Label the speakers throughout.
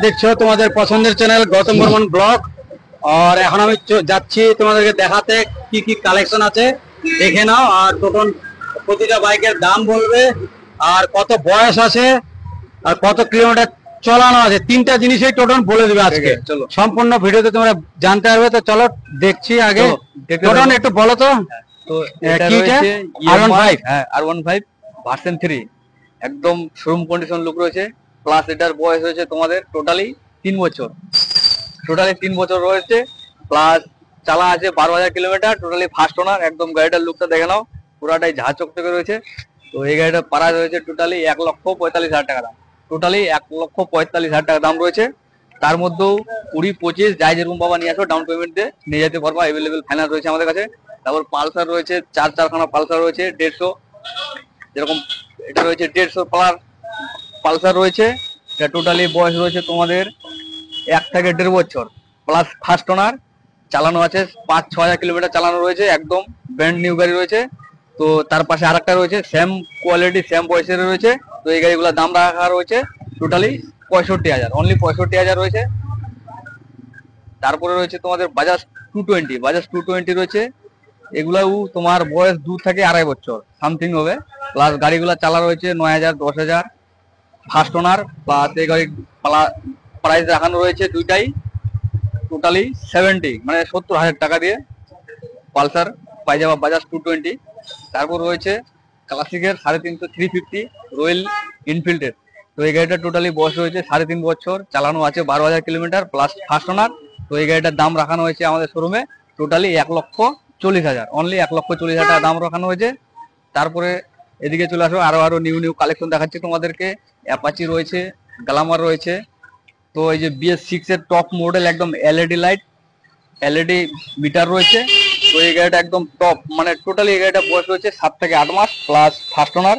Speaker 1: দেখছো তোমাদের পছন্দের চ্যানেল গৌতম বর্মন ব্লগ। আর এখন আমি যাচ্ছি তোমাদেরকে দেখাতে কি কি কালেকশন আছে, দেখে নাও। আর টোটন প্রতিটা বাইকের দাম বলবে, আর কত বয়স আছে, আর কত কিলোমিটার চালানো আছে, তিনটা জিনিসই টোটন বলে দেবে আজকে।
Speaker 2: চলো
Speaker 1: সম্পূর্ণ ভিডিওতে তোমরা জানতে পারবে। তো চলো দেখছি আগে। টোটন একটু বলো তো।
Speaker 2: তো এটা রয়েছে R15 ভার্সন 3, একদম শোরুম কন্ডিশন লুক রয়েছে। প্লাস এটার বয়স হয়েছে তোমাদের টোটালি 3 বছর। রয়েছে। প্লাস চালা আছে 12,000 কিলোমিটার। Totally first owner. একদম গাড়িটার লুকটা দেখে নাও, পুরাটাই ঝাঁ চকচকে রয়েছে। তো এই গাড়িটার প্রাইস রয়েছে টোটালি 1,45,000 টাকা দাম। টোটালি 1,45,000 টাকা দাম রয়েছে। তার মধ্যেও 20-25 যাই যেরকম বাবা নিয়ে আসো, ডাউন পেমেন্ট দিয়ে নিয়ে যেতে পারবা। অ্যাভেলেবেল ফাইন্যান্স রয়েছে আমাদের কাছে। তারপর পালসার রয়েছে, চারখানা পালসার রয়েছে 150, যেরকম এটা রয়েছে 150 পালসার রয়েছে। এটা টোটালি বয়স রয়েছে তোমাদের 1 থেকে 1.5 বছর। প্লাস ফার্স্ট ওনার, চালানো আছে 5-6 হাজার কিলোমিটার চালানো রয়েছে। একদম ব্র্যান্ড নিউ গাড়ি রয়েছে। তো তার পাশে আরেকটা রয়েছে সেম কোয়ালিটি সেম বয়সের রয়েছে। তো এই গাড়িগুলোর দাম রাখা রয়েছে টোটালি 65,000, অনলি 65,000 রয়েছে। তারপরে রয়েছে তোমাদের বাজাজ 220 রয়েছে। এগুলাও তোমার বয়স 2 থেকে 2.5 বছর সামথিং হবে। প্লাস গাড়িগুলো চালা রয়েছে 9,000, 10,000 ফার্স্ট ওনার। প্লাস এই গাড়ির প্রাইস দেখানো রয়েছে দুইটাই টোটালি 70, মানে 70,000 টাকা দিয়ে পালসার পাই যাবা বাজাজ 220। তারপর রয়েছে ক্লাসিকের 350, 350 রয়্যাল এনফিল্ডের। তো এই গাড়িটা টোটালি বয়স রয়েছে 3.5 বছর, চালানো আছে 12,000 কিলোমিটার, প্লাস ফার্স্ট ওনার। তো এই গাড়িটার দাম রাখানো হয়েছে আমাদের শোরুমে টোটালি 1,40,000, অনলি 1,40,000 টাকা দাম রাখানো হয়েছে। তারপরে এদিকে চলে আসো, আরো নিউ কালেকশন দেখাচ্ছি তোমাদেরকে। অ্যাপাচি রয়েছে, গ্ল্যামার রয়েছে। তো এই যে BS6 এর টপ মডেল, একদম এলইডি লাইট, এলইডি মিটার রয়েছে। তো এই গাড়িটা একদম টপ, মানে টোটালি এই গাড়িটা বয়স রয়েছে 7 থেকে 8 মাস, প্লাস ফার্স্ট ওনার।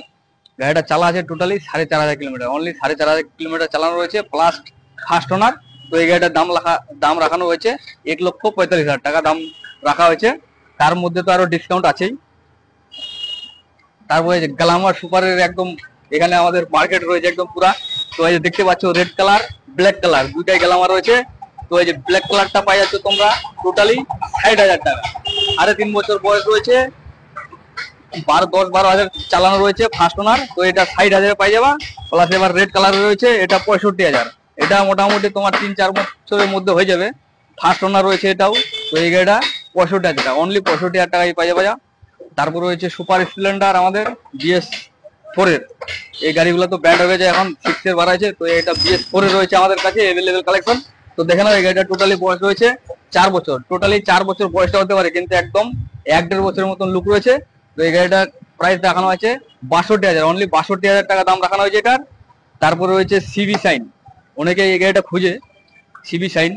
Speaker 2: গাড়িটা চালা আছে টোটালি 4,500 কিলোমিটার, অনলি 4,500 কিলোমিটার চালানো রয়েছে, প্লাস ফার্স্ট ওনার। তো এই গাড়িটার দাম রাখানো হয়েছে 1,45,000 টাকা দাম রাখা হয়েছে। তার মধ্যে তো আরো ডিসকাউন্ট আছেই। তারপরে গ্ল্যামার সুপারের একদম এখানে আমাদের মার্কেট রয়েছে একদম পুরা। তো এই যে দেখতে পাচ্ছ রেড কালার, ব্ল্যাক কালার, দুইটাই গ্ল্যামার রয়েছে। তো এই যে ব্ল্যাক কালারটা পাই যাচ্ছে তোমরা টোটালি 60,000 টাকা। 3.5 বছর বয়স রয়েছে, 10-12 হাজার চালানো রয়েছে, ফার্স্ট ওনার। তো এটা 60,000 পাই যাবা। প্লাস এবার রেড কালার রয়েছে, এটা 65,000। এটা মোটামুটি তোমার 3-4 বছরের মধ্যে হয়ে যাবে। ফার্স্ট ওনার রয়েছে এটাও। তো এই গাড়িটা 65,000 টাকা, অনলি 65,000 টাকায় পাই যাবা। তারপর রয়েছে সুপার স্প্লেন্ডার আমাদের BS4 এর। এই গাড়িগুলো তো ব্র্যান্ড হয়ে গেছে, এখন 6 এর বাড়াইছে। তো এটা BS4 এর রয়েছে আমাদের কাছে অ্যাভেলেবেল কালেকশন। তো দেখে নাও, এই গাড়িটা টোটালি বয়স রয়েছে 4 বছর। টোটালি 4 বছর বয়সটা হতে পারে, কিন্তু একদম 1-1.5 বছরের মতন লুক রয়েছে। তো এই গাড়িটার প্রাইস দেখানো হয়েছে 62,000, অনলি 62,000 টাকা দাম রাখানো হয়েছে এটার। তারপর রয়েছে CB শাইন, অনেকে এই গাড়িটা খুঁজে, CB শাইন।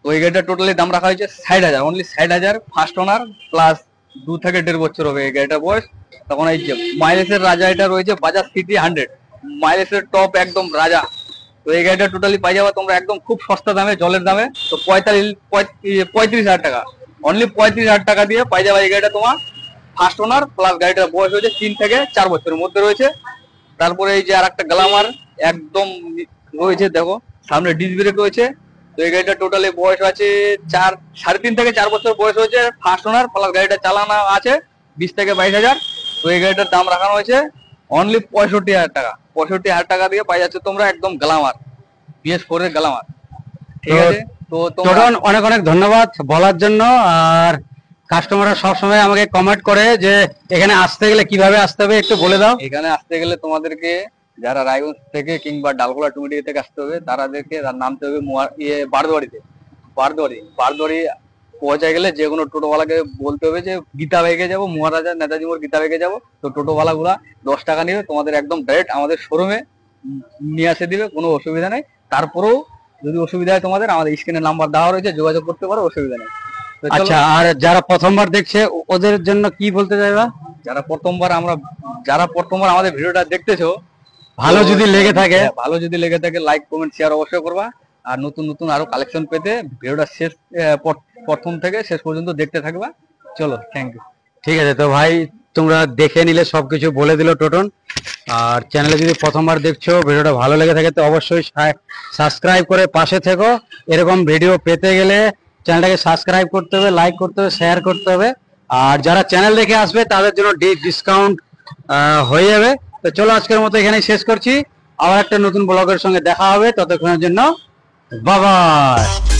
Speaker 2: তো এই গাড়িটা টোটালি দাম রাখা হয়েছে 60,000, অনলি 60,000 ফার্স্ট ওনার, প্লাস 2 থেকে 1.5 বছর হবে এই গাড়িটার বয়স। তখন এই যে মাইলেজের রাজা এটা রয়েছে বাজাজ সিটি 100, মাইলেজের টপ একদম রাজা। তো এই গাড়িটা টোটালি পাই যাবে তোমরা একদম খুব সস্তা দামে, জলের দামে। তো 35,000 টাকা, অনলি 35,000 টাকা দিয়ে পাই যাবে এই গাড়িটা তোমার ফার্স্ট ওনার। প্লাস গাড়িটার বয়স হয়েছে 3 থেকে 4 বছরের মধ্যে রয়েছে। তারপরে এই যে আর একটা গ্ল্যামার একদম রয়েছে, দেখো সামনে ডিস ব্রেক রয়েছে। তো এই গাড়িটা টোটালি বয়স আছে 3.5 থেকে 4 বছর বয়স হয়েছে, ফার্স্ট ওনার। প্লাস গাড়িটা চালানো আছে 20 থেকে 22,000। তো এই গাড়িটার দাম রাখানো হয়েছে অনলি 65,000 টাকা। 65,000 টাকা দিয়ে পাই যাচ্ছে তোমরা একদম গ্ল্যামার, BS4 এর গ্ল্যামার। ঠিক আছে, তো
Speaker 1: টোটন অনেক অনেক ধন্যবাদ বলার জন্য। আর কাস্টমাররা সবসময় আমাকে কমেন্ট করে যে এখানে আসতে গেলে কিভাবে আসতে হবে, একটু বলে দাও।
Speaker 2: এখানে আসতে গেলে তোমাদেরকে যারা রায়গঞ্জ থেকে কিংবা ডালখোলা টুমিডি থেকে আসতে হবে, তাদেরকে নামতে হবে বারদুয়ারিতে। বারদুয়ারি পৌঁছায় গেলে যে কোনো টোটোওয়ালাকে বলতে হবে যে গীতা ভেগে যাবো, মহারাজা নেতাজি মোড় গীতা ভেগে যাবো। তো টোটোওয়ালা গুলা 10 টাকা নেবে, তোমাদের একদম ডাইরেক্ট আমাদের শোরুমে নিয়ে আসে দিবে, কোনো অসুবিধা নেই। তারপরেও যদি অসুবিধা হয় তোমাদের, আমাদের স্ক্রিনে নাম্বার দেওয়া রয়েছে, যোগাযোগ করতে পারো, অসুবিধা নেই।
Speaker 1: আচ্ছা, আর যারা প্রথমবার দেখছে ওদের জন্য কি বলতে চাইবা?
Speaker 2: যারা প্রথমবার আমাদের ভিডিওটা দেখতেছো,
Speaker 1: ভালো যদি
Speaker 2: লেগে থাকে লাইক কমেন্ট শেয়ার অবশ্যই করবা। আর নতুন আরো কালেকশন পেতে ভিডিওটা প্রথম থেকে শেষ পর্যন্ত দেখতে থাকবা। চলো, থ্যাংক ইউ।
Speaker 1: ঠিক আছে, তো ভাই তোমরা দেখে নিলে সবকিছু বলে দিল টোটন। আর চ্যানেলে যদি প্রথমবার দেখছো, ভিডিওটা ভালো লেগে থাকে তো অবশ্যই সাবস্ক্রাইব করে পাশে থেকো। এরকম ভিডিও পেতে গেলে চ্যানেলটাকে সাবস্ক্রাইব করতে হবে, লাইক করতে হবে, শেয়ার করতে হবে। আর যারা চ্যানেল দেখে আসবে তাদের জন্য ডিসকাউন্ট হয়ে যাবে। তো চলো আজকের মতো এখানেই শেষ করছি। আবার একটা নতুন ব্লগের সঙ্গে দেখা হবে, ততক্ষণের জন্য বাই বাই।